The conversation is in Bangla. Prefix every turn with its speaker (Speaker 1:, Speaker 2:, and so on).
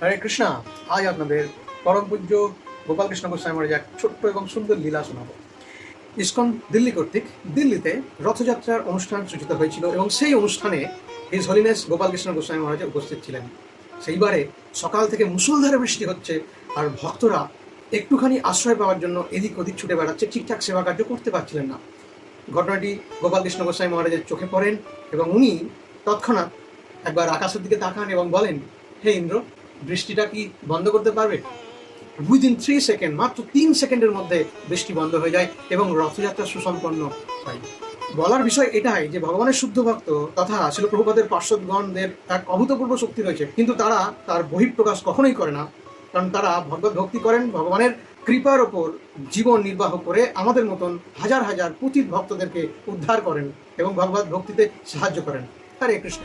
Speaker 1: হরে কৃষ্ণা। আজ আপনাদের পরম পূজ্য গোপাল কৃষ্ণ গোস্বামী মহারাজ এক ছোট্ট এবং সুন্দর লীলা শোনাব। ইসকন দিল্লি কর্তৃক দিল্লিতে রথযাত্রার অনুষ্ঠান সূচিত হয়েছিল এবং সেই অনুষ্ঠানে হিজ হলিনেস গোপাল কৃষ্ণ গোস্বামী মহারাজ উপস্থিত ছিলেন। সেইবারে সকাল থেকে মুষলধারে বৃষ্টি হচ্ছে আর ভক্তরা একটুখানি আশ্রয় পাওয়ার জন্য এদিক ওদিক ছুটে বেড়াচ্ছে, ঠিকঠাক সেবা কার্য করতে পারছিলেন না। ঘটনাটি গোপাল কৃষ্ণ গোস্বামী মহারাজের চোখে পড়েন এবং উনি তৎক্ষণাৎ একবার আকাশের দিকে তাকান এবং বলেন, হে ইন্দ্র, বৃষ্টিটা কি বন্ধ করতে পারবে? উইদিন 3 সেকেন্ড, মাত্র 3 সেকেন্ডের মধ্যে বৃষ্টি বন্ধ হয়ে যায় এবং রথযাত্রা সুসম্পন্ন হয়। বলার বিষয় এটাই যে ভগবানের শুদ্ধ ভক্ত তথা শিল প্রভুপাদের পার্শ্বদগণদের এক অভূতপূর্ব শক্তি রয়েছে, কিন্তু তারা তার বহিঃপ্রকাশ কখনোই করে না, কারণ তারা ভগবত ভক্তি করেন, ভগবানের কৃপার ওপর জীবন নির্বাহ করে আমাদের মতন হাজার হাজার পতিত ভক্তদেরকে উদ্ধার করেন এবং ভগবত ভক্তিতে সাহায্য করেন। হরে কৃষ্ণ।